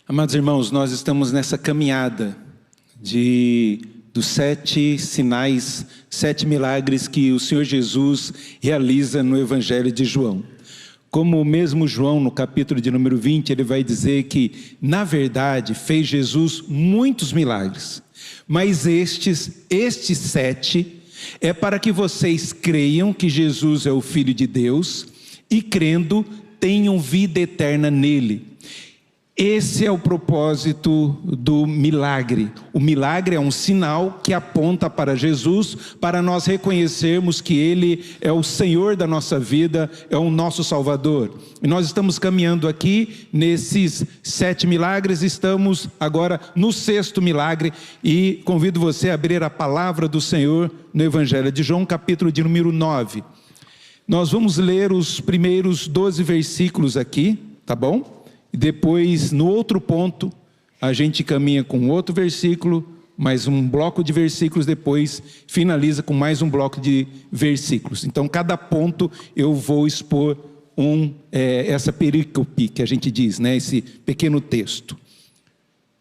Amados irmãos, nós estamos nessa caminhada dos 7 sinais, 7 milagres que o Senhor Jesus realiza no Evangelho de João. Como o mesmo João, no capítulo de número 20, ele vai dizer que, na verdade, fez Jesus muitos milagres. Mas estes 7, é para que vocês creiam que Jesus é o Filho de Deus e, crendo, tenham vida eterna nele. Esse é o propósito do milagre. O milagre é um sinal que aponta para Jesus, para nós reconhecermos que Ele é o Senhor da nossa vida, é o nosso Salvador. E nós estamos caminhando aqui nesses 7 milagres, estamos agora no 6º milagre e convido você a abrir a palavra do Senhor no Evangelho de João, capítulo de número 9. Nós vamos ler os primeiros 12 versículos aqui, tá bom? E depois, no outro ponto, a gente caminha com outro versículo, mais um bloco de versículos, depois finaliza com mais um bloco de versículos. Então, cada ponto eu vou expor essa perícope que a gente diz, né? Esse pequeno texto.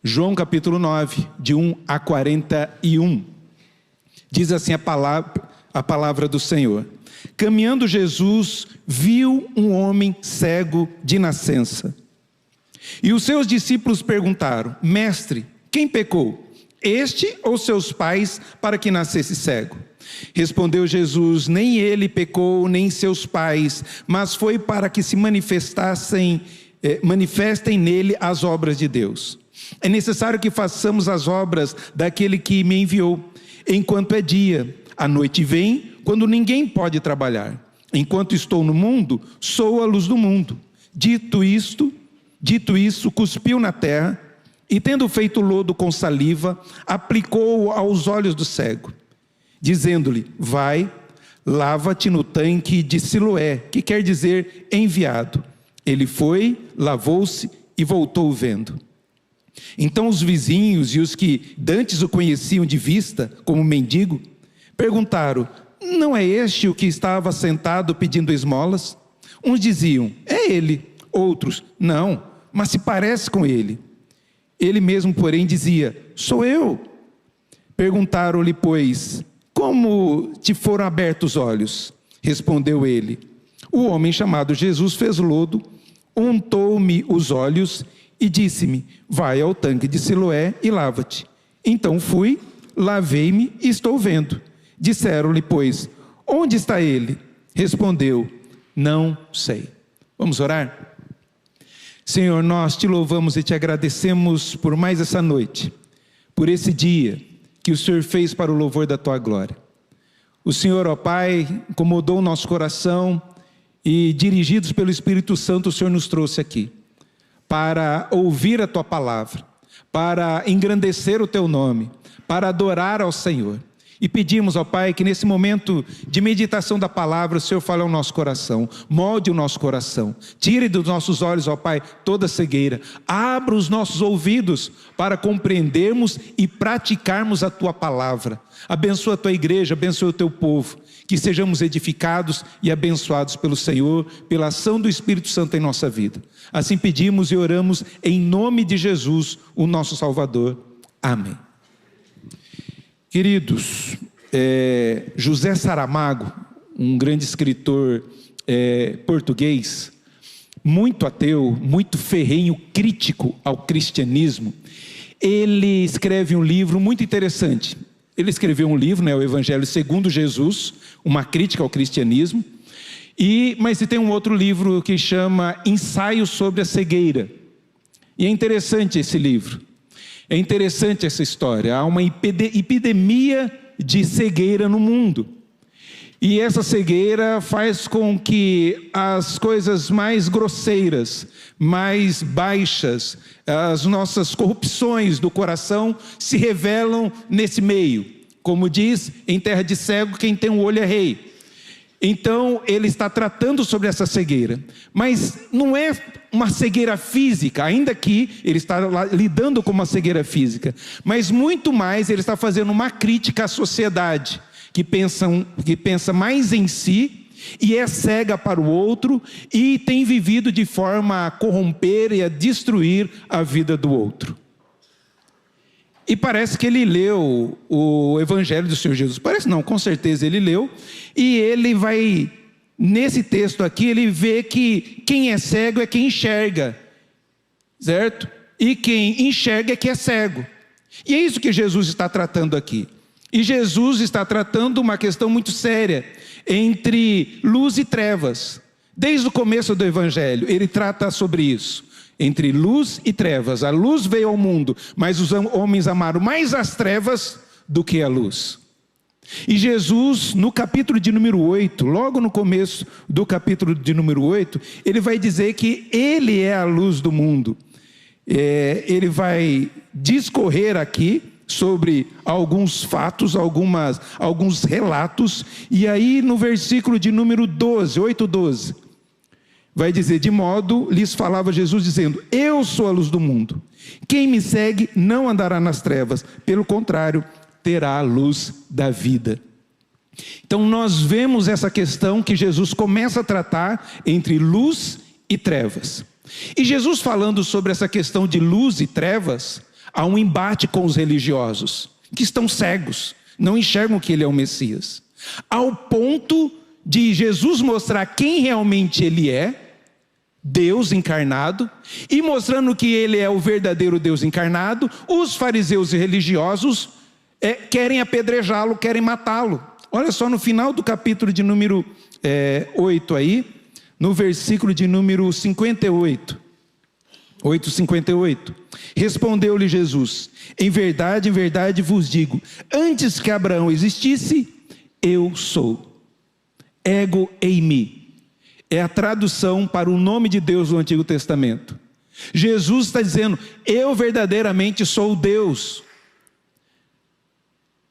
João capítulo 9, de 1 a 41. Diz assim a palavra do Senhor. Caminhando Jesus, viu um homem cego de nascença. E os seus discípulos perguntaram: Mestre, quem pecou? Este ou seus pais para que nascesse cego? Respondeu Jesus: Nem ele pecou, nem seus pais, mas foi para que se manifestem nele as obras de Deus. É necessário que façamos as obras daquele que me enviou, enquanto é dia. A noite vem, quando ninguém pode trabalhar. Enquanto estou no mundo, sou a luz do mundo. Dito isso, cuspiu na terra e, tendo feito lodo com saliva, aplicou-o aos olhos do cego, dizendo-lhe: Vai, lava-te no tanque de Siloé, que quer dizer enviado. Ele foi, lavou-se e voltou vendo. Então os vizinhos e os que dantes o conheciam de vista, como mendigo, perguntaram: Não é este o que estava sentado pedindo esmolas? Uns diziam: É ele. Outros: Não, mas se parece com ele. Ele mesmo, porém, dizia: Sou eu. Perguntaram-lhe, pois: Como te foram abertos os olhos? Respondeu ele: O homem chamado Jesus fez lodo, untou-me os olhos e disse-me: Vai ao tanque de Siloé e lava-te. Então fui, lavei-me e estou vendo. Disseram-lhe, pois: Onde está ele? Respondeu: Não sei. Vamos orar? Senhor, nós te louvamos e te agradecemos por mais essa noite, por esse dia que o Senhor fez para o louvor da tua glória. O Senhor, ó Pai, incomodou o nosso coração e, dirigidos pelo Espírito Santo, o Senhor nos trouxe aqui para ouvir a tua palavra, para engrandecer o teu nome, para adorar ao Senhor. E pedimos, ó Pai, que nesse momento de meditação da palavra, o Senhor fale ao nosso coração, molde o nosso coração, tire dos nossos olhos, ó Pai, toda cegueira, abra os nossos ouvidos para compreendermos e praticarmos a Tua palavra. Abençoa a Tua igreja, abençoa o Teu povo, que sejamos edificados e abençoados pelo Senhor, pela ação do Espírito Santo em nossa vida. Assim pedimos e oramos em nome de Jesus, o nosso Salvador. Amém. Queridos, José Saramago, um grande escritor português, muito ateu, muito ferrenho, crítico ao cristianismo, ele escreve um livro muito interessante. Ele escreveu um livro, o Evangelho segundo Jesus, uma crítica ao cristianismo. Mas tem um outro livro que chama Ensaio sobre a Cegueira. E é interessante esse livro. É interessante essa história. Há uma epidemia de cegueira no mundo. E essa cegueira faz com que as coisas mais grosseiras, mais baixas, as nossas corrupções do coração se revelam nesse meio. Como diz, em terra de cego, quem tem um olho é rei. Então, ele está tratando sobre essa cegueira. Mas não é uma cegueira física, ainda que ele está lidando com uma cegueira física. Mas muito mais, ele está fazendo uma crítica à sociedade, que pensa mais em si e é cega para o outro e tem vivido de forma a corromper e a destruir a vida do outro. E parece que ele leu o Evangelho do Senhor Jesus. Parece não, com certeza ele leu. E ele vai, nesse texto aqui, ele vê que quem é cego é quem enxerga. Certo? E quem enxerga é que é cego. E é isso que Jesus está tratando aqui. E Jesus está tratando uma questão muito séria entre luz e trevas. Desde o começo do Evangelho, ele trata sobre isso. Entre luz e trevas. A luz veio ao mundo, mas os homens amaram mais as trevas do que a luz. E Jesus, no capítulo de número 8, logo no começo do capítulo de número 8, ele vai dizer que ele é a luz do mundo. Ele vai discorrer aqui sobre alguns fatos, alguns relatos, e aí no versículo de número 12, 8:12, vai dizer: de modo lhes falava Jesus dizendo: eu sou a luz do mundo, quem me segue não andará nas trevas, pelo contrário, terá a luz da vida. Então nós vemos essa questão que Jesus começa a tratar entre luz e trevas. E Jesus falando sobre essa questão de luz e trevas, há um embate com os religiosos, que estão cegos, não enxergam que ele é o Messias, ao ponto de Jesus mostrar quem realmente ele é, Deus encarnado, e mostrando que ele é o verdadeiro Deus encarnado, os fariseus e religiosos querem apedrejá-lo, querem matá-lo. Olha só no final do capítulo de número 8 aí, no versículo de número 58, 8:58, respondeu-lhe Jesus: em verdade vos digo, antes que Abraão existisse, eu sou. Ego eimi. É a tradução para o nome de Deus no Antigo Testamento. Jesus está dizendo: eu verdadeiramente sou Deus.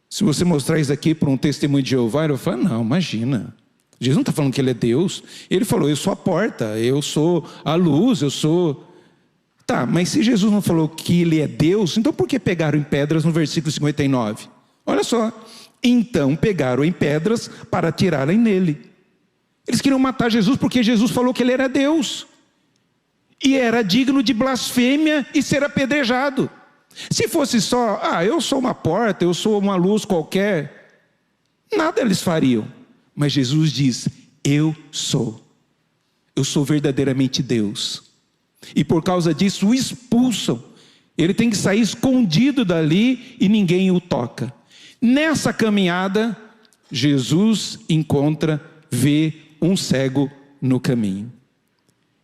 Se você mostrar isso aqui para um testemunho de Jeová, ele vai falar: não, imagina. Jesus não está falando que ele é Deus. Ele falou: eu sou a porta, eu sou a luz, eu sou... Tá, mas se Jesus não falou que ele é Deus, então por que pegaram em pedras no versículo 59? Olha só. Então pegaram em pedras para atirarem nele. Eles queriam matar Jesus porque Jesus falou que ele era Deus. E era digno de blasfêmia e ser apedrejado. Se fosse só: eu sou uma porta, eu sou uma luz qualquer, nada eles fariam. Mas Jesus diz: eu sou verdadeiramente Deus. E por causa disso o expulsam. Ele tem que sair escondido dali e ninguém o toca. Nessa caminhada, Jesus vê um cego no caminho.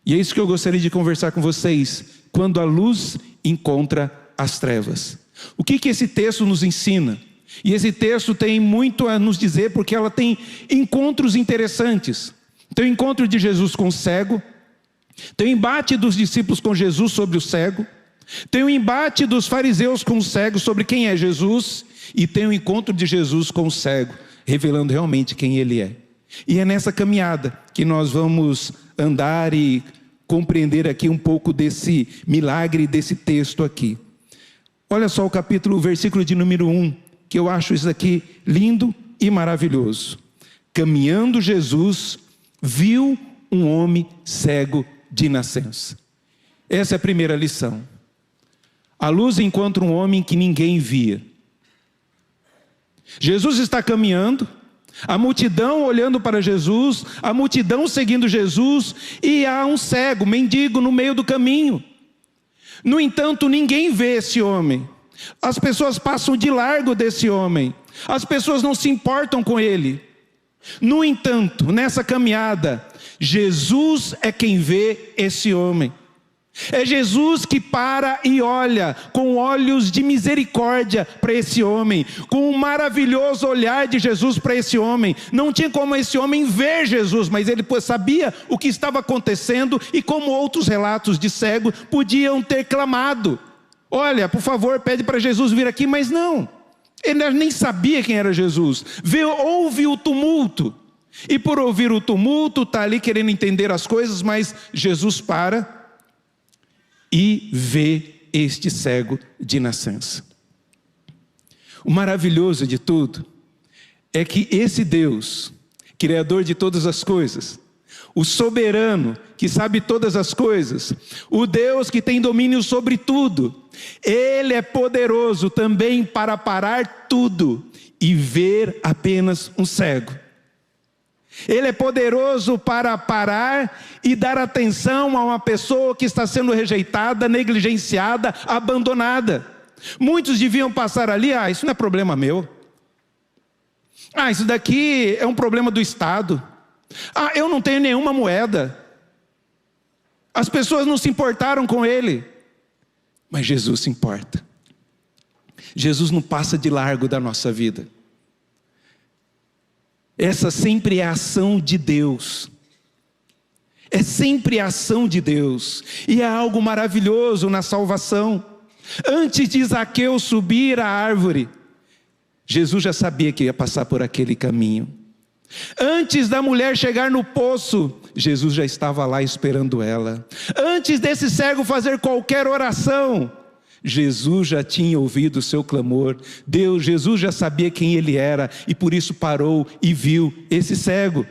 E é isso que eu gostaria de conversar com vocês. Quando a luz encontra as trevas. O que esse texto nos ensina? E esse texto tem muito a nos dizer, porque ela tem encontros interessantes. Tem o encontro de Jesus com o cego. Tem o embate dos discípulos com Jesus sobre o cego. Tem o embate dos fariseus com o cego sobre quem é Jesus. E tem o encontro de Jesus com o cego, revelando realmente quem ele é. E é nessa caminhada que nós vamos andar e compreender aqui um pouco desse milagre, desse texto aqui. Olha só o versículo de número 1, que eu acho isso aqui lindo e maravilhoso. Caminhando Jesus, viu um homem cego de nascença. Essa é a primeira lição. A luz encontra um homem que ninguém via. Jesus está caminhando, A multidão olhando para Jesus, a multidão seguindo Jesus, e há um cego, mendigo no meio do caminho. No entanto, ninguém vê esse homem. As pessoas passam de largo desse homem. As pessoas não se importam com ele. No entanto, nessa caminhada, Jesus é quem vê esse homem. É Jesus que para e olha com olhos de misericórdia para esse homem, com um maravilhoso olhar de Jesus para esse homem. Não tinha como esse homem ver Jesus, mas ele sabia o que estava acontecendo, e como outros relatos de cego podiam ter clamado: olha, por favor, pede para Jesus vir aqui, mas não. Ele nem sabia quem era Jesus. Ouve o tumulto, e por ouvir o tumulto, está ali querendo entender as coisas, mas Jesus para e vê este cego de nascença. O maravilhoso de tudo é que esse Deus, Criador de todas as coisas, o soberano que sabe todas as coisas, o Deus que tem domínio sobre tudo, Ele é poderoso também para parar tudo e ver apenas um cego. Ele é poderoso para parar e dar atenção a uma pessoa que está sendo rejeitada, negligenciada, abandonada. Muitos deviam passar ali: isso não é problema meu. Isso daqui é um problema do Estado. Eu não tenho nenhuma moeda. As pessoas não se importaram com ele. Mas Jesus se importa. Jesus não passa de largo da nossa vida. Essa sempre é a ação de Deus. É sempre a ação de Deus. E é algo maravilhoso na salvação. Antes de Zaqueu subir à árvore, Jesus já sabia que ia passar por aquele caminho. Antes da mulher chegar no poço, Jesus já estava lá esperando ela. Antes desse cego fazer qualquer oração, Jesus já tinha ouvido o seu clamor. Jesus já sabia quem ele era, e por isso parou e viu esse cego.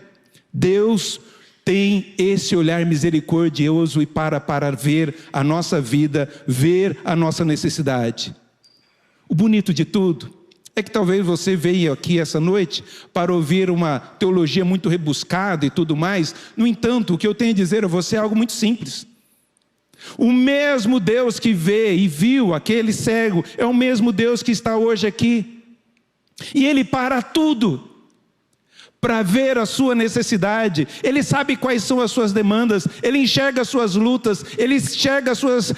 Deus tem esse olhar misericordioso e para ver a nossa vida, ver a nossa necessidade. O bonito de tudo é que talvez você veio aqui essa noite para ouvir uma teologia muito rebuscada e tudo mais. No entanto, o que eu tenho a dizer a você é algo muito simples. O mesmo Deus que vê e viu aquele cego é o mesmo Deus que está hoje aqui. E Ele para tudo para ver a sua necessidade. Ele sabe quais são as suas demandas. Ele enxerga as suas lutas. Ele enxerga as suas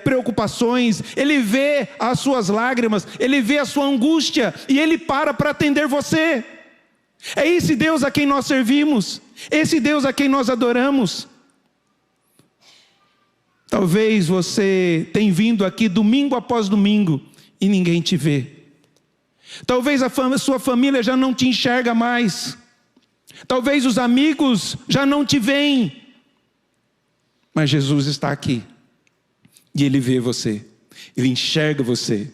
preocupações. Ele vê as suas lágrimas. Ele vê a sua angústia. E Ele para atender você. É esse Deus a quem nós servimos. Esse Deus a quem nós adoramos. Talvez você tenha vindo aqui domingo após domingo e ninguém te vê. Talvez a sua família já não te enxerga mais. Talvez os amigos já não te veem. Mas Jesus está aqui. E Ele vê você. Ele enxerga você.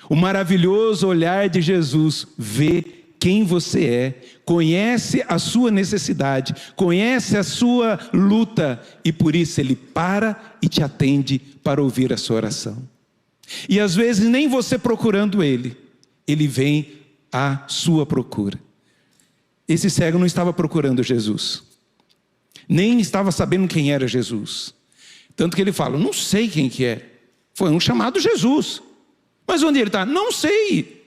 O maravilhoso olhar de Jesus vê quem você é, conhece a sua necessidade, conhece a sua luta, e por isso Ele para e te atende para ouvir a sua oração. E às vezes nem você procurando Ele, Ele vem à sua procura. Esse cego não estava procurando Jesus, nem estava sabendo quem era Jesus, tanto que ele fala: não sei quem que é, foi um chamado Jesus, mas onde ele está? Não sei.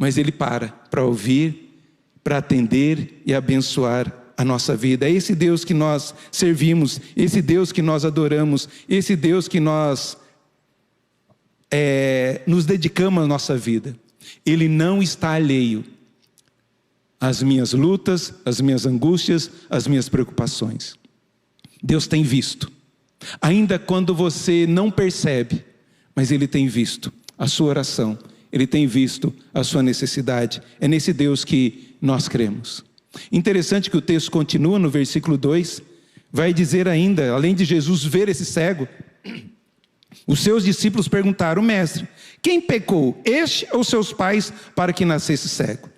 Mas ele para ouvir, para atender e abençoar a nossa vida. É esse Deus que nós servimos, esse Deus que nós adoramos, esse Deus que nós nos dedicamos à nossa vida. Ele não está alheio às minhas lutas, às minhas angústias, às minhas preocupações. Deus tem visto, ainda quando você não percebe, mas Ele tem visto a sua oração. Ele tem visto a sua necessidade. É nesse Deus que nós cremos. Interessante que o texto continua no versículo 2. Vai dizer ainda, além de Jesus ver esse cego, os seus discípulos perguntaram: mestre, quem pecou, este ou seus pais, para que nascesse cego?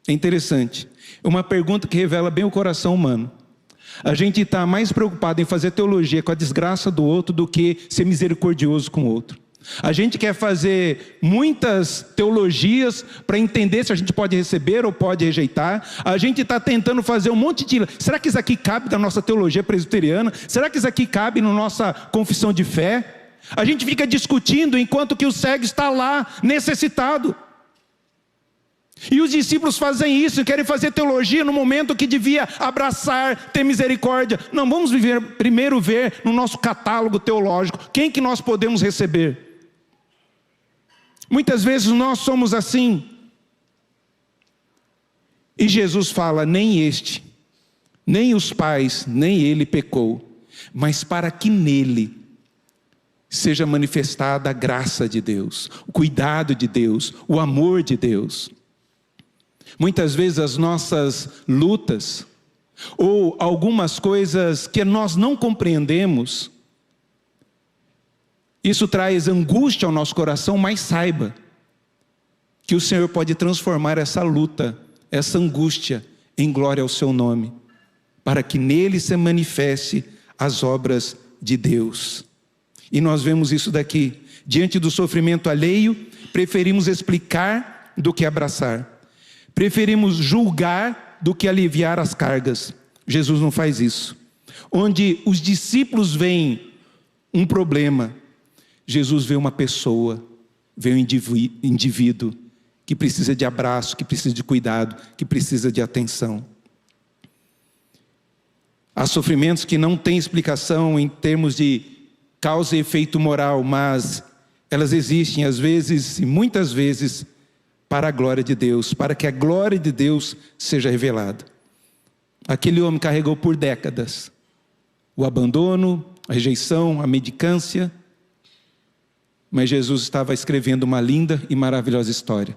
É interessante. É uma pergunta que revela bem o coração humano. A gente está mais preocupado em fazer teologia com a desgraça do outro do que ser misericordioso com o outro. A gente quer fazer muitas teologias para entender se a gente pode receber ou pode rejeitar. A gente está tentando fazer um monte de... Será que isso aqui cabe na nossa teologia presbiteriana? Será que isso aqui cabe na nossa confissão de fé? A gente fica discutindo enquanto que o cego está lá, necessitado. E os discípulos fazem isso, querem fazer teologia no momento que devia abraçar, ter misericórdia. Não, vamos primeiro ver no nosso catálogo teológico quem que nós podemos receber. Muitas vezes nós somos assim. E Jesus fala, nem este, nem os pais, nem ele pecou, mas para que nele seja manifestada a graça de Deus, o cuidado de Deus, o amor de Deus. Muitas vezes as nossas lutas, ou algumas coisas que nós não compreendemos, isso traz angústia ao nosso coração, mas saiba que o Senhor pode transformar essa luta, essa angústia, em glória ao seu nome, para que nele se manifeste as obras de Deus. E nós vemos isso daqui, diante do sofrimento alheio, preferimos explicar do que abraçar, preferimos julgar do que aliviar as cargas. Jesus não faz isso. Onde os discípulos veem um problema, Jesus vê uma pessoa, vê um indivíduo que precisa de abraço, que precisa de cuidado, que precisa de atenção. Há sofrimentos que não têm explicação em termos de causa e efeito moral, mas elas existem às vezes e muitas vezes para a glória de Deus, para que a glória de Deus seja revelada. Aquele homem carregou por décadas o abandono, a rejeição, a mendicância, mas Jesus estava escrevendo uma linda e maravilhosa história,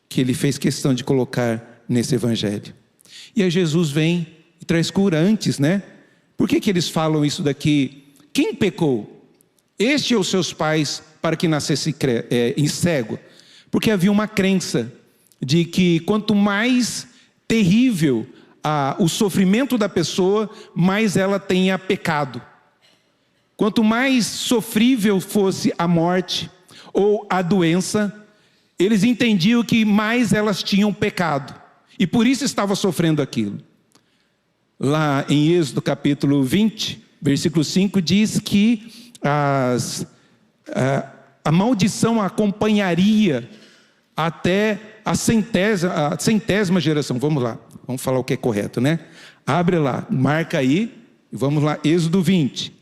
que ele fez questão de colocar nesse evangelho. E aí Jesus vem e traz cura antes, né? Por que eles falam isso daqui? Quem pecou? Este ou seus pais, para que nascesse cego? Porque havia uma crença de que quanto mais terrível o sofrimento da pessoa, mais ela tenha pecado. Quanto mais sofrível fosse a morte ou a doença, eles entendiam que mais elas tinham pecado. E por isso estavam sofrendo aquilo. Lá em Êxodo capítulo 20, versículo 5, diz que a maldição acompanharia até a centésima geração. Vamos lá, vamos falar o que é correto, né? Abre lá, marca aí, e vamos lá, Êxodo 20.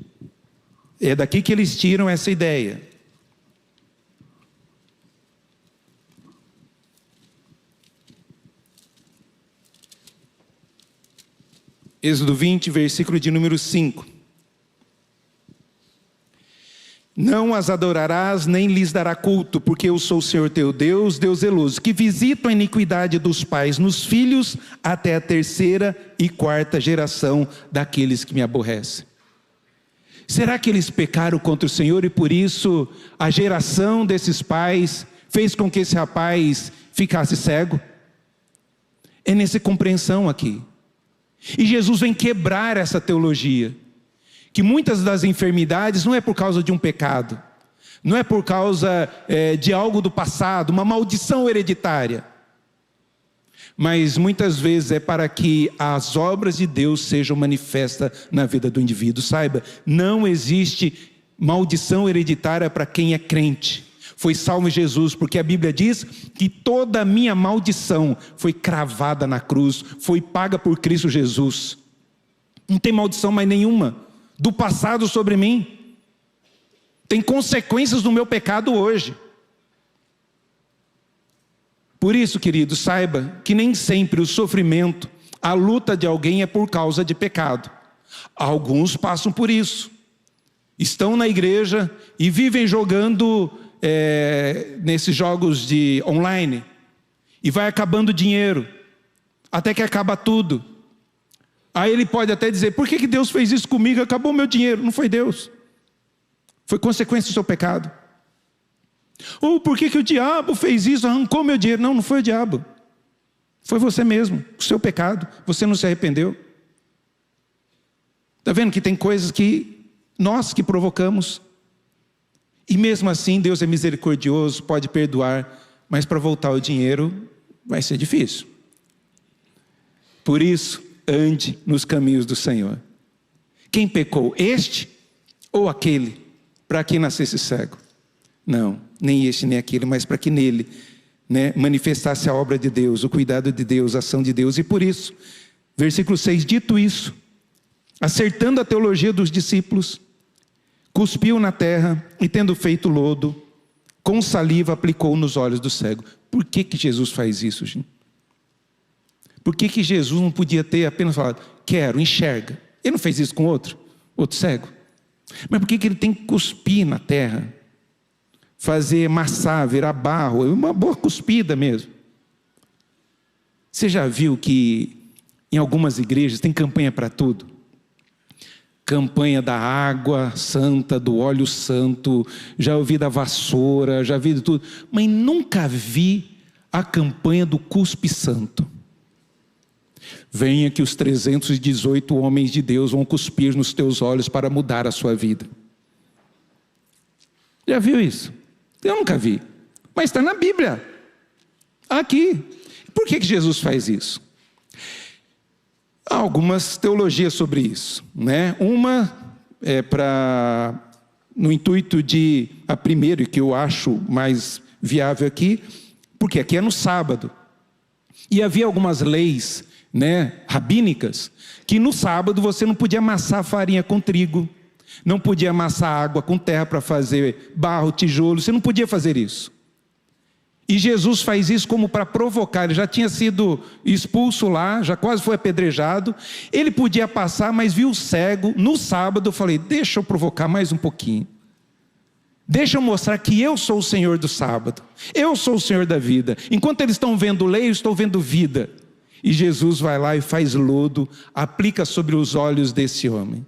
É daqui que eles tiram essa ideia. Êxodo 20, versículo de número 5. Não as adorarás, nem lhes dará culto, porque eu sou o Senhor teu Deus, Deus zeloso, que visito a iniquidade dos pais nos filhos, até a 3ª e 4ª geração daqueles que me aborrecem. Será que eles pecaram contra o Senhor e por isso a geração desses pais fez com que esse rapaz ficasse cego? É nessa compreensão aqui. E Jesus vem quebrar essa teologia, que muitas das enfermidades não é por causa de um pecado, não é por causa de algo do passado, uma maldição hereditária, mas muitas vezes é para que as obras de Deus sejam manifestas na vida do indivíduo. Saiba, não existe maldição hereditária para quem é crente. Foi salvo em Jesus, porque a Bíblia diz que toda a minha maldição foi cravada na cruz, foi paga por Cristo Jesus. Não tem maldição mais nenhuma do passado sobre mim. Tem consequências do meu pecado hoje. Por isso, querido, saiba que nem sempre o sofrimento, a luta de alguém é por causa de pecado. Alguns passam por isso. Estão na igreja e vivem jogando nesses jogos de online. E vai acabando o dinheiro. Até que acaba tudo. Aí ele pode até dizer, por que Deus fez isso comigo? Acabou o meu dinheiro. Não foi Deus. Foi consequência do seu pecado. Ou por que o diabo fez isso, arrancou meu dinheiro? Não, não foi o diabo. Foi você mesmo, o seu pecado. Você não se arrependeu. Está vendo que tem coisas que nós que provocamos. E mesmo assim, Deus é misericordioso, pode perdoar, mas para voltar o dinheiro vai ser difícil. Por isso, ande nos caminhos do Senhor. Quem pecou? Este ou aquele? Para que nascesse cego? Não, nem este nem aquele, mas para que nele, manifestasse a obra de Deus, o cuidado de Deus, a ação de Deus. E por isso, versículo 6, dito isso, acertando a teologia dos discípulos, cuspiu na terra e, tendo feito lodo, com saliva aplicou nos olhos do cego. Por que Jesus faz isso, gente? Por que Jesus não podia ter apenas falado, quero, enxerga? Ele não fez isso com outro cego. Mas por que ele tem que cuspir na terra? Fazer amassar, virar barro, uma boa cuspida mesmo. Você já viu que em algumas igrejas tem campanha para tudo? Campanha da água santa, do óleo santo, já ouvi da vassoura, já vi de tudo, mas nunca vi a campanha do cuspe santo. Venha que os 318 homens de Deus vão cuspir nos teus olhos para mudar a sua vida. Já viu isso? Eu nunca vi, mas está na Bíblia, aqui. Por que Jesus faz isso? Há algumas teologias sobre isso, Uma é no intuito de, a primeira, que eu acho mais viável aqui, porque aqui é no sábado, e havia algumas leis, rabínicas, que no sábado você não podia amassar farinha com trigo, não podia amassar água com terra para fazer barro, tijolo, você não podia fazer isso. E Jesus faz isso como para provocar, ele já tinha sido expulso lá, já quase foi apedrejado, ele podia passar, mas viu o cego, no sábado eu falei, deixa eu provocar mais um pouquinho, deixa eu mostrar que eu sou o Senhor do sábado, eu sou o Senhor da vida, enquanto eles estão vendo lei, eu estou vendo vida. E Jesus vai lá e faz lodo, aplica sobre os olhos desse homem.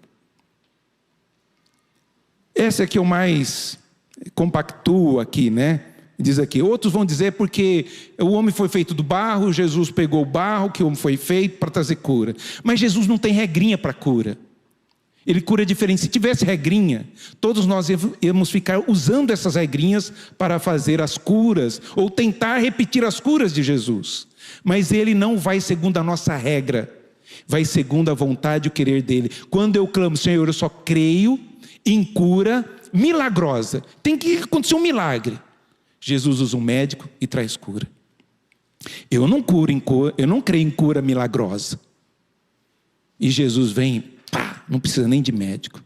Essa é que eu mais compactuo aqui, Diz aqui, outros vão dizer porque o homem foi feito do barro, Jesus pegou o barro que o homem foi feito para trazer cura. Mas Jesus não tem regrinha para cura. Ele cura diferente. Se tivesse regrinha, todos nós íamos ficar usando essas regrinhas para fazer as curas, ou tentar repetir as curas de Jesus. Mas ele não vai segundo a nossa regra, vai segundo a vontade e o querer dele. Quando eu clamo, Senhor, eu só creio em cura milagrosa, tem que acontecer um milagre. Jesus usa um médico e traz cura. Eu não creio em cura milagrosa. E Jesus vem, não precisa nem de médico,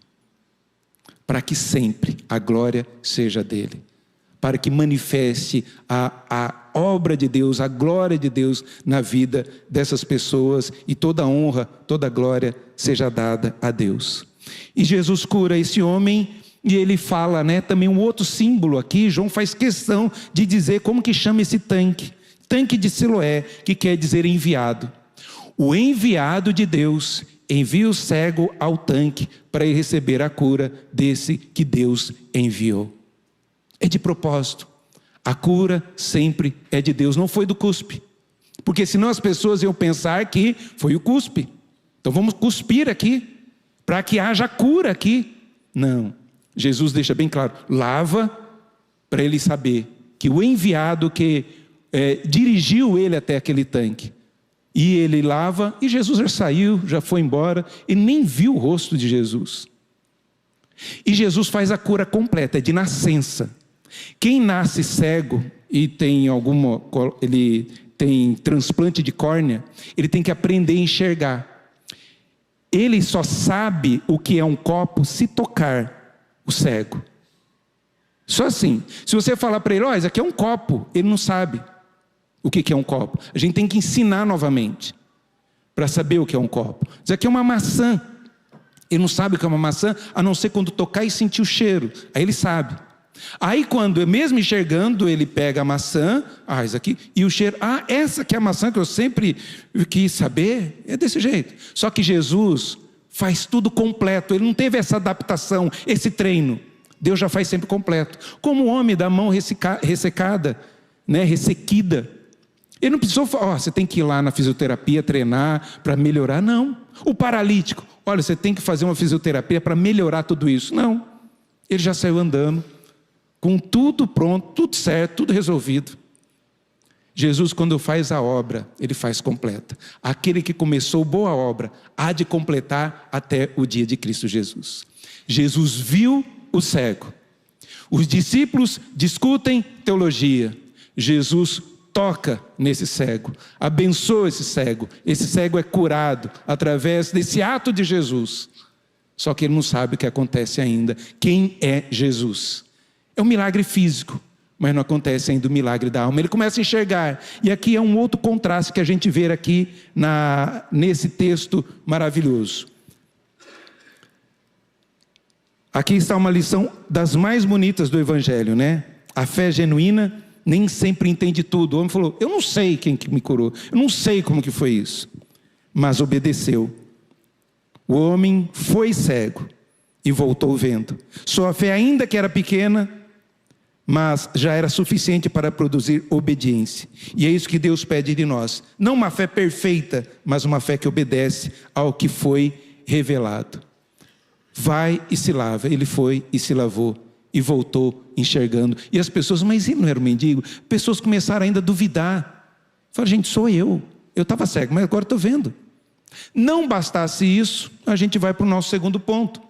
para que sempre a glória seja dele, para que manifeste a obra de Deus, a glória de Deus na vida dessas pessoas, e toda a honra, toda a glória seja dada a Deus. E Jesus cura esse homem, e ele fala, também um outro símbolo aqui, João faz questão de dizer como que chama esse tanque de Siloé, que quer dizer enviado. O enviado de Deus envia o cego ao tanque para ele receber a cura desse que Deus enviou. É de propósito. A cura sempre é de Deus, não foi do cuspe. Porque senão as pessoas iam pensar que foi o cuspe. Então vamos cuspir aqui, para que haja cura aqui. Não. Jesus deixa bem claro, lava, para ele saber que o enviado que dirigiu ele até aquele tanque. E ele lava, e Jesus já saiu, já foi embora, e nem viu o rosto de Jesus. E Jesus faz a cura completa, é de nascença. Quem nasce cego e ele tem transplante de córnea, ele tem que aprender a enxergar. Ele só sabe o que é um copo se tocar o cego. Só assim. Se você falar para ele, isso aqui é um copo, ele não sabe o que é um copo. A gente tem que ensinar novamente para saber o que é um copo. Isso aqui é uma maçã. Ele não sabe o que é uma maçã, a não ser quando tocar e sentir o cheiro. Aí ele sabe. Aí quando, mesmo enxergando, ele pega a maçã, isso aqui, e o cheiro, essa que é a maçã que eu sempre quis saber, é desse jeito. Só que Jesus faz tudo completo, ele não teve essa adaptação, esse treino. Deus já faz sempre completo. Como o homem da mão ressecada, ressequida. Ele não precisou falar, você tem que ir lá na fisioterapia treinar para melhorar, não. O paralítico, você tem que fazer uma fisioterapia para melhorar tudo isso. Não, ele já saiu andando, com tudo pronto, tudo certo, tudo resolvido. Jesus, quando faz a obra, ele faz completa. Aquele que começou boa obra, há de completar até o dia de Cristo Jesus. Jesus viu o cego. Os discípulos discutem teologia. Jesus toca nesse cego, abençoa esse cego é curado através desse ato de Jesus. Só que ele não sabe o que acontece ainda. Quem é Jesus? É um milagre físico, mas não acontece ainda o milagre da alma. Ele começa a enxergar, e aqui é um outro contraste que a gente vê aqui nesse texto maravilhoso. Aqui está uma lição das mais bonitas do Evangelho, né? A fé genuína nem sempre entende tudo. O homem falou, eu não sei quem que me curou, eu não sei como que foi isso, mas obedeceu. O homem foi cego e voltou vendo. Sua fé, ainda que era pequena, mas já era suficiente para produzir obediência. E é isso que Deus pede de nós. Não uma fé perfeita, mas uma fé que obedece ao que foi revelado. Vai e se lava. Ele foi e se lavou e voltou enxergando. E as pessoas, mas ele não era um mendigo? Pessoas começaram ainda a duvidar. Falaram, gente, sou eu estava cego, mas agora estou vendo. Não bastasse isso, a gente vai para o nosso segundo ponto,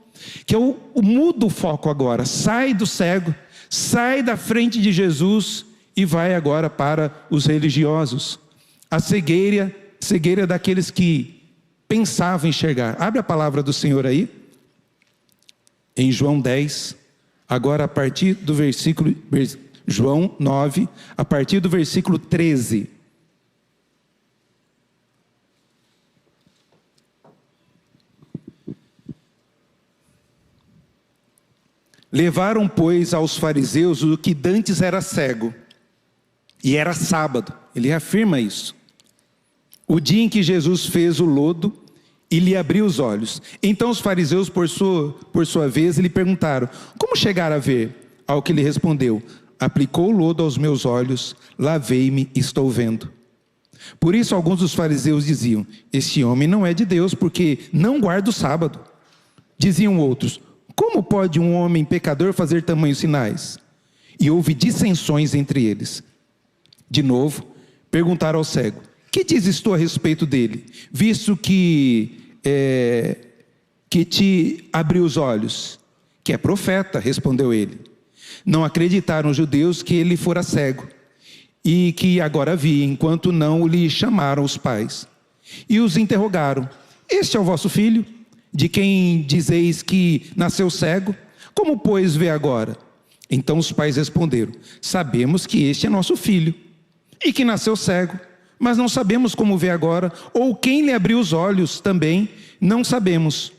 que é muda o foco agora. Sai do cego, sai da frente de Jesus e vai agora para os religiosos. A cegueira daqueles que pensavam enxergar. Abre a palavra do Senhor aí, em João 10, agora a partir do versículo, João 9, a partir do versículo 13. Levaram, pois, aos fariseus o que dantes era cego, e era sábado, ele afirma isso, o dia em que Jesus fez o lodo e lhe abriu os olhos. Então os fariseus, por sua vez, lhe perguntaram, como chegar a ver? Ao que lhe respondeu, aplicou o lodo aos meus olhos, lavei-me e estou vendo. Por isso alguns dos fariseus diziam, este homem não é de Deus, porque não guarda o sábado. Diziam outros, como pode um homem pecador fazer tamanhos sinais? E houve dissensões entre eles. De novo, perguntaram ao cego, que dizes tu a respeito dele, visto que te abriu os olhos? Que é profeta, respondeu ele. Não acreditaram os judeus que ele fora cego, e que agora via, enquanto não lhe chamaram os pais. E os interrogaram, este é o vosso filho? De quem dizeis que nasceu cego? Como, pois, vê agora? Então os pais responderam, sabemos que este é nosso filho, e que nasceu cego, mas não sabemos como vê agora, ou quem lhe abriu os olhos também, não sabemos.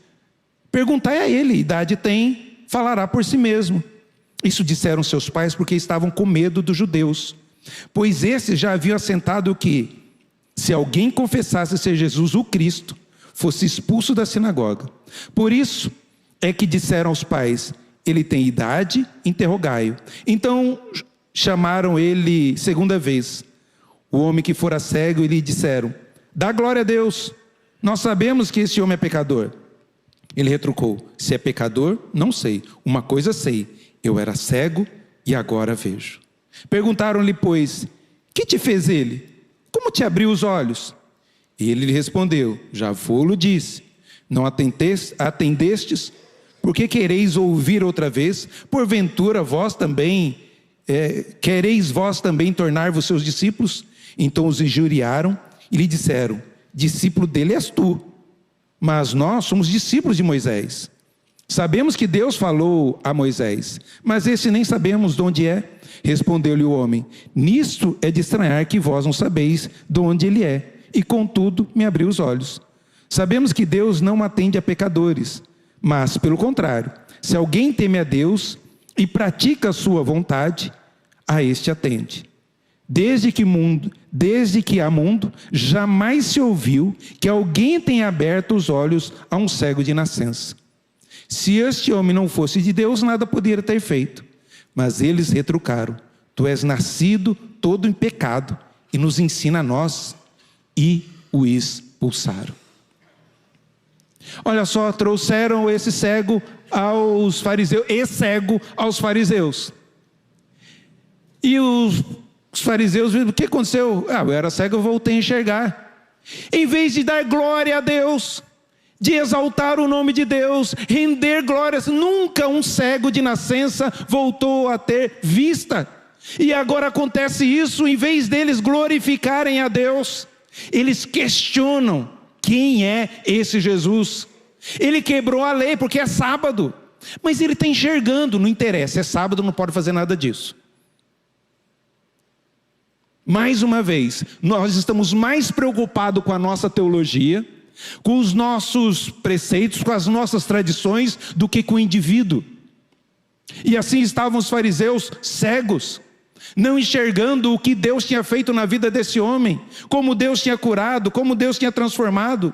Perguntai a ele, idade tem, falará por si mesmo. Isso disseram seus pais porque estavam com medo dos judeus, pois esses já haviam assentado que, se alguém confessasse ser Jesus o Cristo, fosse expulso da sinagoga. Por isso é que disseram aos pais, ele tem idade, interrogai-o. Então chamaram ele segunda vez, o homem que fora cego, e lhe disseram, dá glória a Deus, nós sabemos que esse homem é pecador. Ele retrucou, se é pecador, não sei, uma coisa sei, eu era cego e agora vejo. Perguntaram-lhe, pois, que te fez ele? Como te abriu os olhos? E ele lhe respondeu, já vou-lo disse, não atendestes? Por que quereis ouvir outra vez? Porventura vós também, quereis vós também tornar-vos seus discípulos? Então os injuriaram e lhe disseram, discípulo dele és tu, mas nós somos discípulos de Moisés. Sabemos que Deus falou a Moisés, mas esse nem sabemos de onde é. Respondeu-lhe o homem, nisto é de estranhar que vós não sabeis de onde ele é, e contudo me abriu os olhos. Sabemos que Deus não atende a pecadores, mas pelo contrário, se alguém teme a Deus e pratica a sua vontade, a este atende. Desde que há mundo, jamais se ouviu que alguém tenha aberto os olhos a um cego de nascença. Se este homem não fosse de Deus, nada poderia ter feito. Mas eles retrucaram, tu és nascido todo em pecado, e nos ensina a nós, e o expulsaram. Olha só, trouxeram esse cego aos fariseus, E os fariseus viram: o que aconteceu? Eu era cego, eu voltei a enxergar. Em vez de dar glória a Deus, de exaltar o nome de Deus, render glórias, nunca um cego de nascença voltou a ter vista. E agora acontece isso, em vez deles glorificarem a Deus, eles questionam: quem é esse Jesus? Ele quebrou a lei porque é sábado, mas ele está enxergando, não interessa, é sábado, não pode fazer nada disso. Mais uma vez, nós estamos mais preocupados com a nossa teologia, com os nossos preceitos, com as nossas tradições, do que com o indivíduo. E assim estavam os fariseus cegos, não enxergando o que Deus tinha feito na vida desse homem, como Deus tinha curado, como Deus tinha transformado.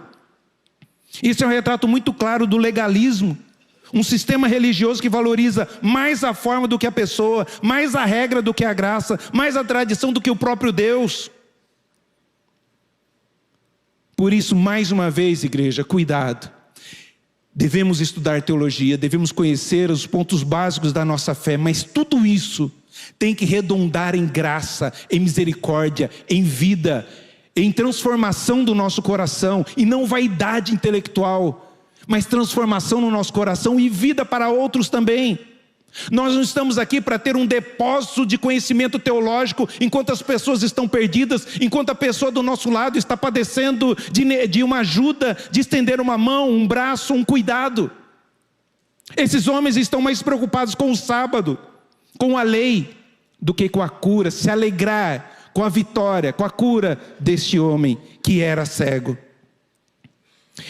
Isso é um retrato muito claro do legalismo, um sistema religioso que valoriza mais a forma do que a pessoa, mais a regra do que a graça, mais a tradição do que o próprio Deus. Por isso, mais uma vez, igreja, cuidado. Devemos estudar teologia, devemos conhecer os pontos básicos da nossa fé, mas tudo isso tem que redundar em graça, em misericórdia, em vida, em transformação do nosso coração, e não vaidade intelectual, mas transformação no nosso coração e vida para outros também. Nós não estamos aqui para ter um depósito de conhecimento teológico enquanto as pessoas estão perdidas, enquanto a pessoa do nosso lado está padecendo de uma ajuda, de estender uma mão, um braço, um cuidado. Esses homens estão mais preocupados com o sábado, com a lei, do que com a cura, se alegrar com a vitória, com a cura deste homem que era cego.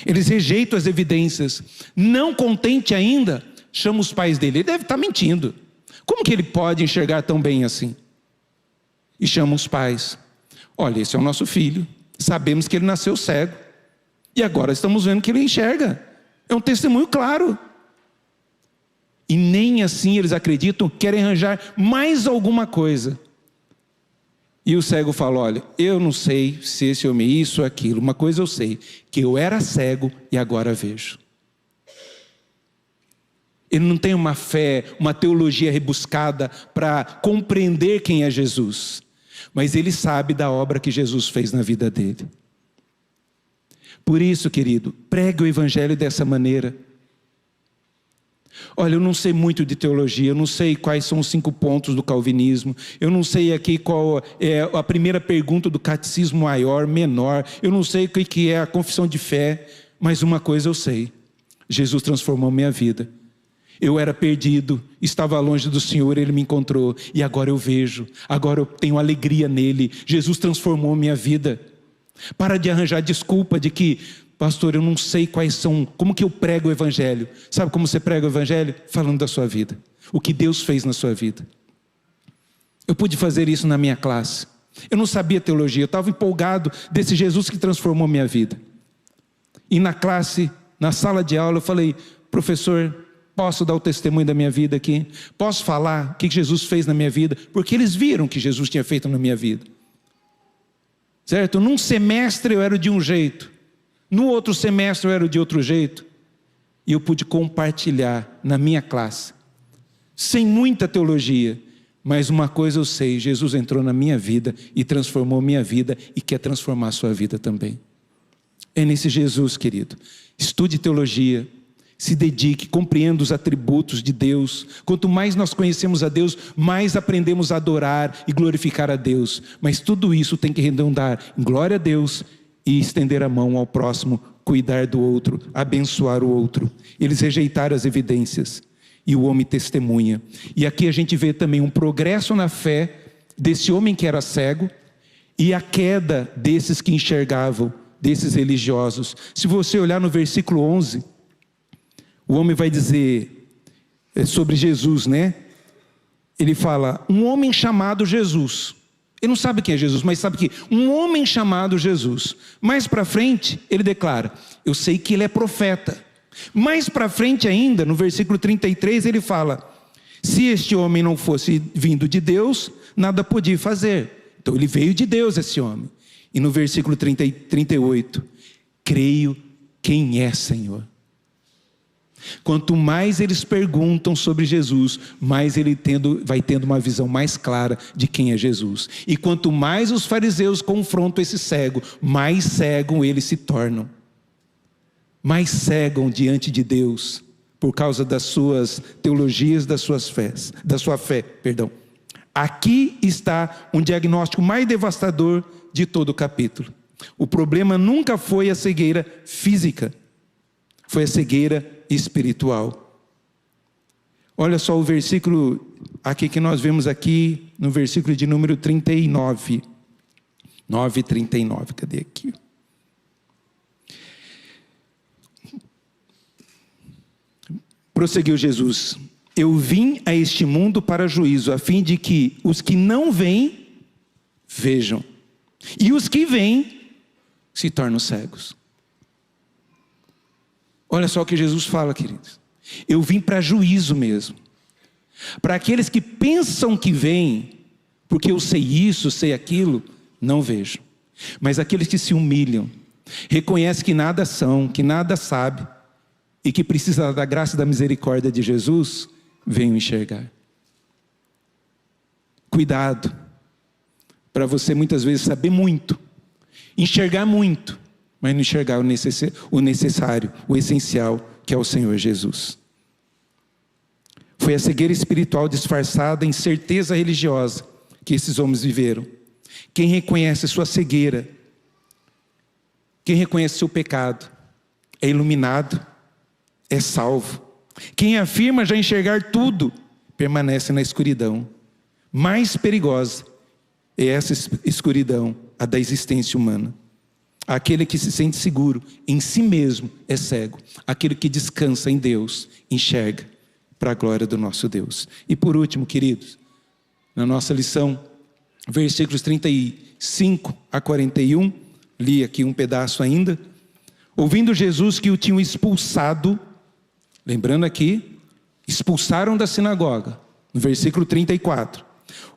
Eles rejeitam as evidências. Não contente ainda, chama os pais dele. Ele deve estar mentindo. Como que ele pode enxergar tão bem assim? E chama os pais. Olha, esse é o nosso filho. Sabemos que ele nasceu cego. E agora estamos vendo que ele enxerga. É um testemunho claro. E nem assim eles acreditam, querem arranjar mais alguma coisa. E o cego fala: olha, eu não sei se esse homem é isso ou aquilo. Uma coisa eu sei, que eu era cego e agora vejo. Ele não tem uma fé, uma teologia rebuscada para compreender quem é Jesus. Mas ele sabe da obra que Jesus fez na vida dele. Por isso, querido, pregue o evangelho dessa maneira. Olha, eu não sei muito de teologia, eu não sei quais são os 5 pontos do calvinismo, eu não sei aqui qual é a primeira pergunta do catecismo maior, menor, eu não sei o que é a confissão de fé, mas uma coisa eu sei: Jesus transformou minha vida. Eu era perdido, estava longe do Senhor, Ele me encontrou, e agora eu vejo, agora eu tenho alegria nele. Jesus transformou minha vida. Para de arranjar desculpa de que: pastor, eu não sei quais são, como que eu prego o evangelho. Sabe como você prega o evangelho? Falando da sua vida, o que Deus fez na sua vida. Eu pude fazer isso na minha classe. Eu não sabia teologia, eu estava empolgado desse Jesus que transformou minha vida. E na classe, na sala de aula, eu falei: professor, posso dar o testemunho da minha vida aqui? Posso falar o que Jesus fez na minha vida? Porque eles viram o que Jesus tinha feito na minha vida. Certo? Num semestre eu era de um jeito, no outro semestre eu era de outro jeito. E eu pude compartilhar na minha classe, sem muita teologia, mas uma coisa eu sei: Jesus entrou na minha vida e transformou minha vida, e quer transformar a sua vida também. É nesse Jesus, querido. Estude teologia, se dedique, compreenda os atributos de Deus. Quanto mais nós conhecemos a Deus, mais aprendemos a adorar e glorificar a Deus. Mas tudo isso tem que redundar em glória a Deus e estender a mão ao próximo, cuidar do outro, abençoar o outro. Eles rejeitaram as evidências e o homem testemunha. E aqui a gente vê também um progresso na fé desse homem que era cego e a queda desses que enxergavam, desses religiosos. Se você olhar no versículo 11, o homem vai dizer sobre Jesus, né? Ele fala: um homem chamado Jesus. Ele não sabe quem é Jesus, mas sabe que um homem chamado Jesus. Mais para frente, ele declara: eu sei que ele é profeta. Mais para frente ainda, no versículo 33, ele fala: se este homem não fosse vindo de Deus, nada podia fazer. Então ele veio de Deus, esse homem. E no versículo 38, creio quem é Senhor. Quanto mais eles perguntam sobre Jesus, mais ele vai tendo uma visão mais clara de quem é Jesus. E quanto mais os fariseus confrontam esse cego, mais cego eles se tornam. Mais cegam diante de Deus, por causa das suas teologias, da sua fé. Aqui está um diagnóstico mais devastador de todo o capítulo. O problema nunca foi a cegueira física, foi a cegueira espiritual. Olha só o versículo aqui que nós vemos aqui, no versículo de número 39. 9:39, cadê aqui? Prosseguiu Jesus: eu vim a este mundo para juízo, a fim de que os que não veem, vejam, e os que veem, se tornam cegos. Olha só o que Jesus fala, queridos. Eu vim para juízo mesmo. Para aqueles que pensam que veem, porque eu sei isso, sei aquilo, não vejam. Mas aqueles que se humilham, reconhecem que nada são, que nada sabem, e que precisam da graça e da misericórdia de Jesus, venham enxergar. Cuidado, para você muitas vezes saber muito, enxergar muito, mas não enxergar o necessário, o essencial, que é o Senhor Jesus. Foi a cegueira espiritual disfarçada em certeza religiosa que esses homens viveram. Quem reconhece sua cegueira, quem reconhece seu pecado, é iluminado, é salvo. Quem afirma já enxergar tudo, permanece na escuridão. Mais perigosa é essa escuridão, a da existência humana. Aquele que se sente seguro em si mesmo é cego. Aquele que descansa em Deus, enxerga para a glória do nosso Deus. E por último, queridos, na nossa lição, versículos 35 a 41, li aqui um pedaço ainda. Ouvindo Jesus que o tinham expulsado, lembrando aqui, expulsaram da sinagoga, no versículo 34.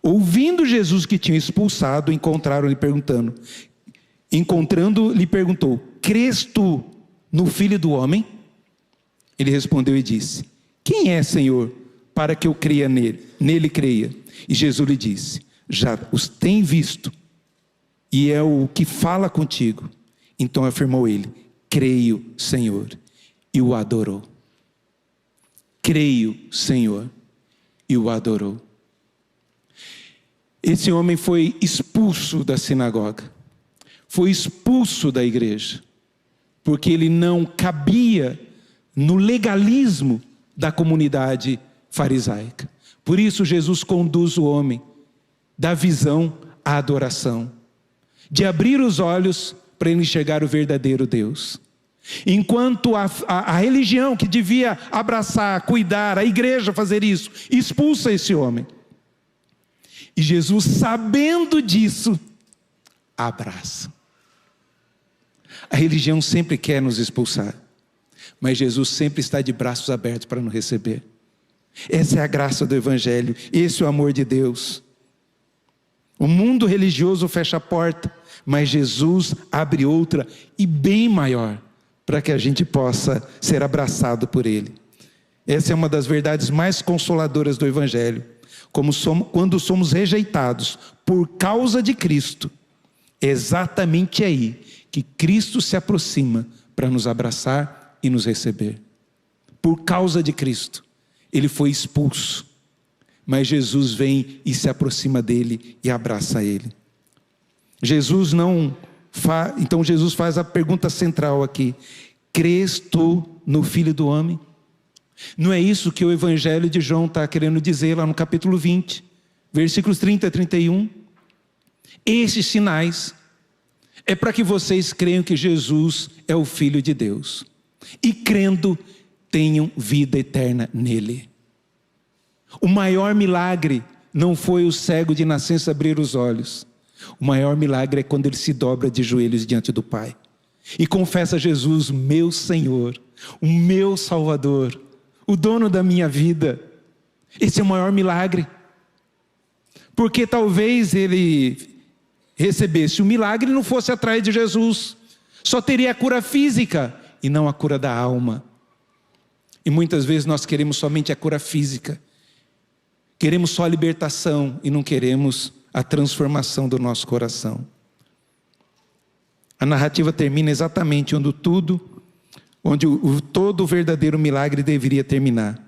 Ouvindo Jesus que tinham expulsado, encontrando-lhe perguntou: crês tu no Filho do Homem? Ele respondeu e disse: quem é, Senhor, para que eu creia nele creia? E Jesus lhe disse: já os tem visto, e é o que fala contigo. Então afirmou ele: creio, Senhor, e o adorou. Creio, Senhor, e o adorou. Esse homem foi expulso da sinagoga, foi expulso da igreja, porque ele não cabia no legalismo da comunidade farisaica. Por isso Jesus conduz o homem da visão à adoração, de abrir os olhos para ele enxergar o verdadeiro Deus. Enquanto a religião que devia abraçar, cuidar, a igreja fazer isso, expulsa esse homem. E Jesus, sabendo disso, abraça. A religião sempre quer nos expulsar, mas Jesus sempre está de braços abertos para nos receber. Essa é a graça do Evangelho, esse é o amor de Deus. O mundo religioso fecha a porta, mas Jesus abre outra e bem maior, para que a gente possa ser abraçado por Ele. Essa é uma das verdades mais consoladoras do Evangelho. Quando somos rejeitados por causa de Cristo, é exatamente aí que Cristo se aproxima para nos abraçar e nos receber. Por causa de Cristo, Ele foi expulso, mas Jesus vem e se aproxima dele e abraça ele. Então Jesus faz a pergunta central aqui: crês tu no Filho do Homem? Não é isso que o Evangelho de João está querendo dizer lá no capítulo 20, versículos 30 a 31? Esses sinais é para que vocês creiam que Jesus é o Filho de Deus, e crendo, tenham vida eterna nele. O maior milagre não foi o cego de nascença abrir os olhos. O maior milagre é quando ele se dobra de joelhos diante do Pai e confessa a Jesus: meu Senhor, o meu Salvador, o dono da minha vida. Esse é o maior milagre, porque talvez ele recebesse o milagre e não fosse atrás de Jesus, só teria a cura física e não a cura da alma. E muitas vezes nós queremos somente a cura física. Queremos só a libertação e não queremos a transformação do nosso coração. A narrativa termina exatamente onde todo o verdadeiro milagre deveria terminar.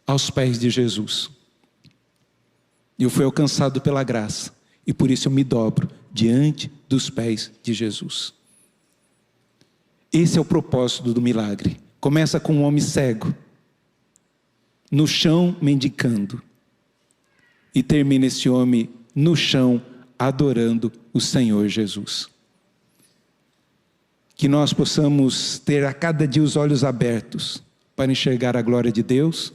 Aos pés de Jesus. Eu fui alcançado pela graça. E por isso eu me dobro diante dos pés de Jesus. Esse é o propósito do milagre. Começa com um homem cego, no chão mendicando. E termina esse homem no chão adorando o Senhor Jesus. Que nós possamos ter a cada dia os olhos abertos para enxergar a glória de Deus.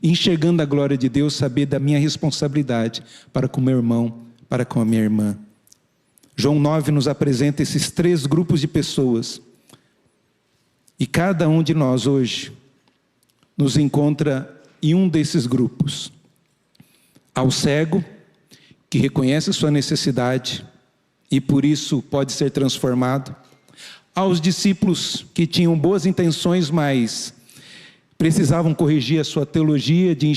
E enxergando a glória de Deus, saber da minha responsabilidade para com o meu irmão, para com a minha irmã. João 9 nos apresenta esses 3 grupos de pessoas. E cada um de nós hoje nos encontra em um desses grupos. Ao cego, que reconhece sua necessidade e por isso pode ser transformado. Aos discípulos que tinham boas intenções, mas precisavam corrigir a sua teologia de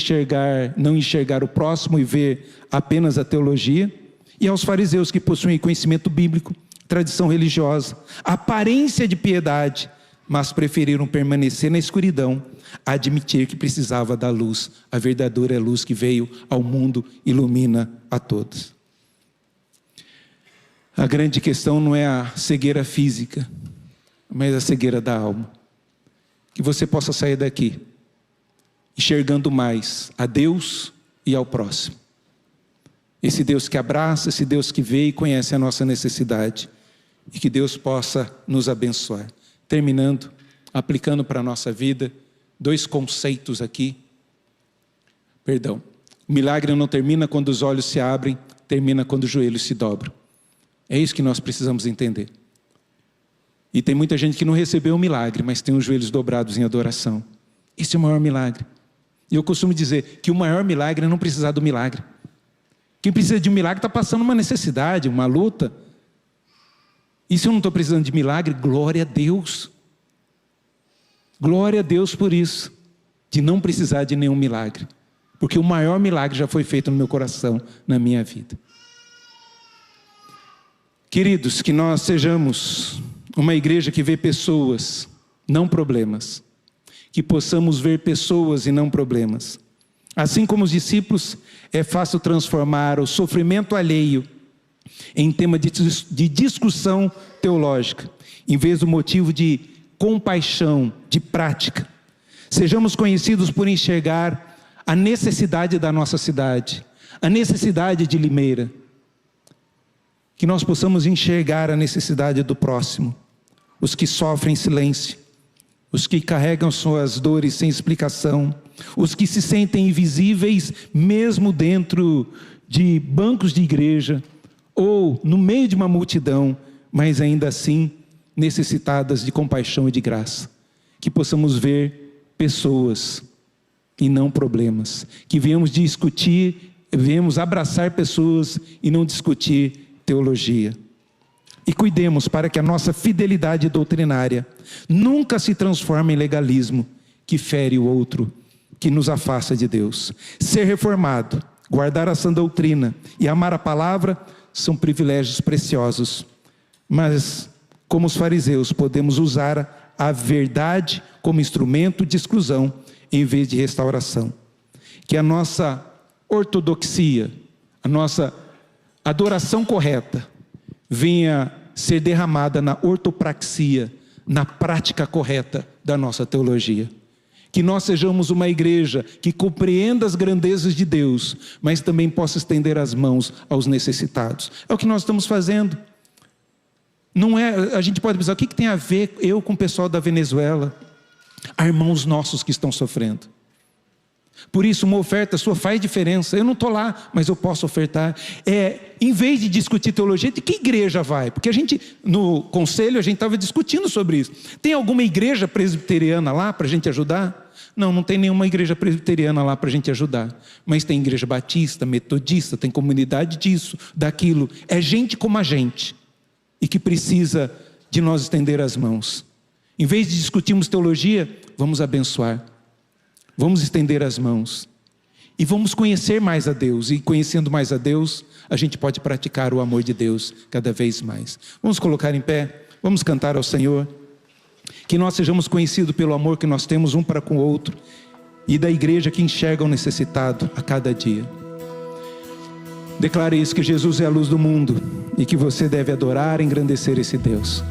não enxergar o próximo e ver apenas a teologia. E aos fariseus que possuem conhecimento bíblico, tradição religiosa, aparência de piedade, mas preferiram permanecer na escuridão, admitir que precisava da luz, a verdadeira luz que veio ao mundo, ilumina a todos. A grande questão não é a cegueira física, mas a cegueira da alma. Que você possa sair daqui enxergando mais a Deus e ao próximo. Esse Deus que abraça, esse Deus que vê e conhece a nossa necessidade. E que Deus possa nos abençoar. Terminando, aplicando para a nossa vida, 2 conceitos aqui. Perdão. O milagre não termina quando os olhos se abrem, termina quando os joelhos se dobram. É isso que nós precisamos entender. E tem muita gente que não recebeu o milagre, mas tem os joelhos dobrados em adoração. Esse é o maior milagre. E eu costumo dizer que o maior milagre é não precisar do milagre. Quem precisa de um milagre está passando uma necessidade, uma luta. E se eu não estou precisando de milagre, glória a Deus. Glória a Deus por isso, de não precisar de nenhum milagre. Porque o maior milagre já foi feito no meu coração, na minha vida. Queridos, que nós sejamos uma igreja que vê pessoas, não problemas. Que possamos ver pessoas e não problemas. Assim como os discípulos, é fácil transformar o sofrimento alheio em tema de discussão teológica, em vez do motivo de compaixão, de prática. Sejamos conhecidos por enxergar a necessidade da nossa cidade, a necessidade de Limeira. Que nós possamos enxergar a necessidade do próximo, os que sofrem em silêncio, os que carregam suas dores sem explicação, os que se sentem invisíveis mesmo dentro de bancos de igreja ou no meio de uma multidão, mas ainda assim necessitadas de compaixão e de graça. Que possamos ver pessoas e não problemas, que venhamos discutir, venhamos abraçar pessoas e não discutir teologia. E cuidemos para que a nossa fidelidade doutrinária nunca se transforme em legalismo que fere o outro, que nos afasta de Deus. Ser reformado, guardar a sã doutrina e amar a palavra são privilégios preciosos. Mas, como os fariseus, podemos usar a verdade como instrumento de exclusão em vez de restauração. Que a nossa ortodoxia, a nossa adoração correta, venha ser derramada na ortopraxia, na prática correta da nossa teologia. Que nós sejamos uma igreja que compreenda as grandezas de Deus, mas também possa estender as mãos aos necessitados. É o que nós estamos fazendo. Não é, a gente pode pensar, o que tem a ver eu com o pessoal da Venezuela? Há irmãos nossos que estão sofrendo. Por isso, uma oferta sua faz diferença. Eu não estou lá, mas eu posso ofertar. Em vez de discutir teologia, de que igreja vai? Porque a gente, no conselho, a gente estava discutindo sobre isso. Tem alguma igreja presbiteriana lá para a gente ajudar? Não, não tem nenhuma igreja presbiteriana lá para a gente ajudar. Mas tem igreja batista, metodista, tem comunidade disso, daquilo. É gente como a gente. E que precisa de nós estender as mãos. Em vez de discutirmos teologia, vamos abençoar. vamos estender as mãos e vamos conhecer mais a Deus. E conhecendo mais a Deus, a gente pode praticar o amor de Deus cada vez mais. Vamos colocar em pé, vamos cantar ao Senhor. Que nós sejamos conhecidos pelo amor que nós temos um para com o outro, e da igreja que enxerga o necessitado a cada dia. Declare isso, que Jesus é a luz do mundo e que você deve adorar e engrandecer esse Deus.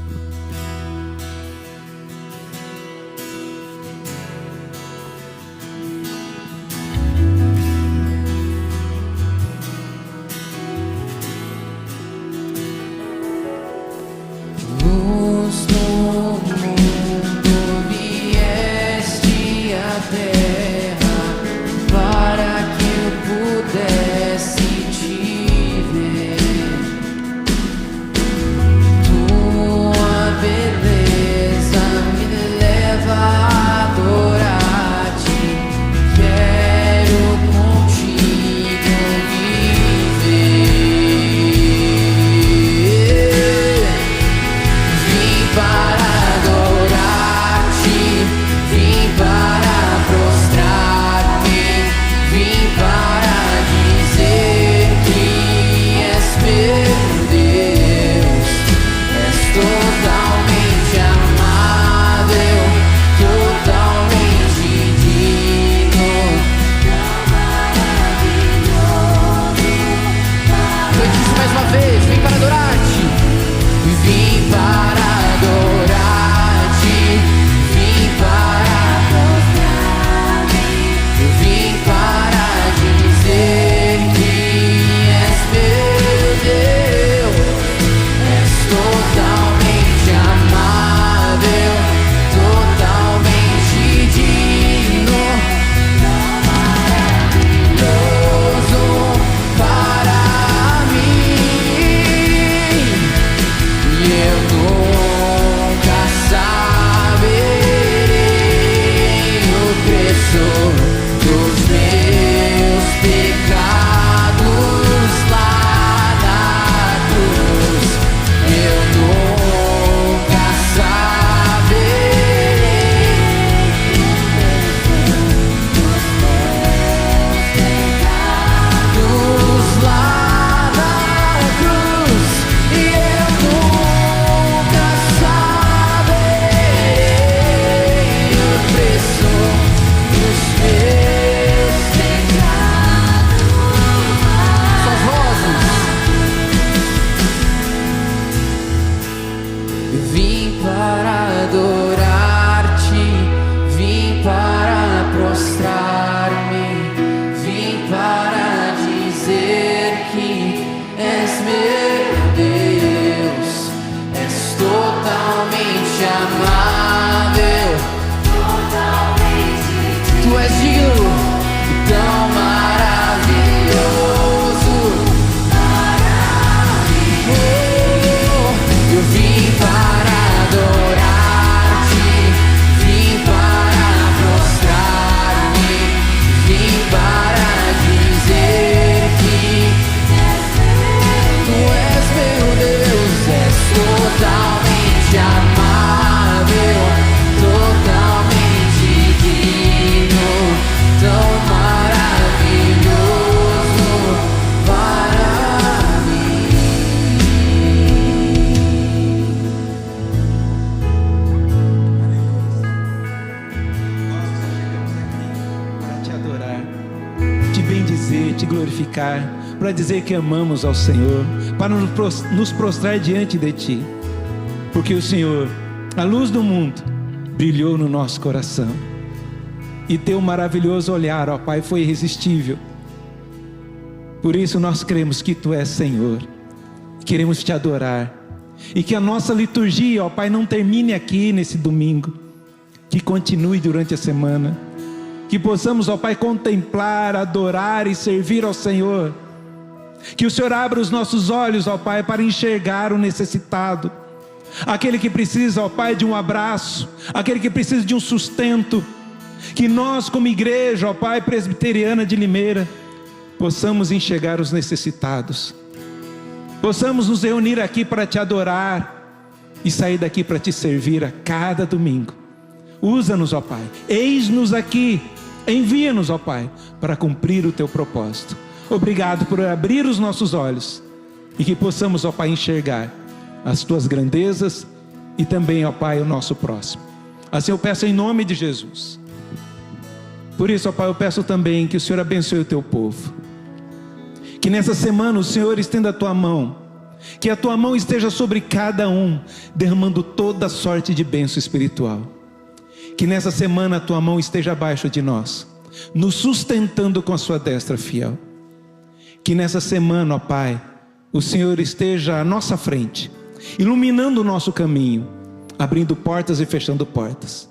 Para dizer que amamos ao Senhor, para nos prostrar diante de Ti, porque o Senhor, a luz do mundo, brilhou no nosso coração, e Teu maravilhoso olhar, ó Pai, foi irresistível. Por isso nós cremos que Tu és Senhor, queremos Te adorar, e que a nossa liturgia, ó Pai, não termine aqui nesse domingo, que continue durante a semana, que possamos, ó Pai, contemplar, adorar e servir ao Senhor. Que o Senhor abra os nossos olhos, ó Pai, para enxergar o necessitado, aquele que precisa, ó Pai, de um abraço, aquele que precisa de um sustento. Que nós, como igreja, ó Pai, presbiteriana de Limeira, possamos enxergar os necessitados, possamos nos reunir aqui para Te adorar e sair daqui para Te servir a cada domingo. Usa-nos, ó Pai, eis-nos aqui, Envia-nos, ó Pai, para cumprir o teu propósito. Obrigado por abrir os nossos olhos e que possamos, ó Pai, enxergar as tuas grandezas e também, ó Pai, o nosso próximo. Assim eu peço em nome de Jesus. Por isso, ó Pai, eu peço também que o Senhor abençoe o teu povo. Que nessa semana o Senhor estenda a tua mão. Que a tua mão esteja sobre cada um, derramando toda sorte de bênção espiritual. Que nessa semana a tua mão esteja abaixo de nós, nos sustentando com a sua destra fiel. Que nessa semana, ó Pai, o Senhor esteja à nossa frente, iluminando o nosso caminho, abrindo portas e fechando portas.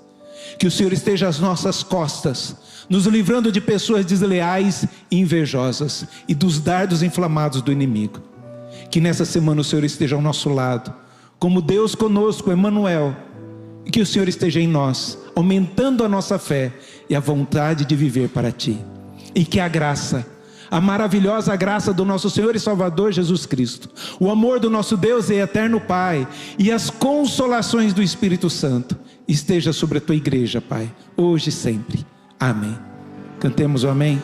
Que o Senhor esteja às nossas costas, nos livrando de pessoas desleais e invejosas e dos dardos inflamados do inimigo. Que nessa semana o Senhor esteja ao nosso lado, como Deus conosco, Emmanuel, e que o Senhor esteja em nós, aumentando a nossa fé e a vontade de viver para Ti. E que a graça, a maravilhosa graça do nosso Senhor e Salvador Jesus Cristo, o amor do nosso Deus e eterno Pai e as consolações do Espírito Santo esteja sobre a Tua igreja, Pai, hoje e sempre. Amém. Cantemos o amém.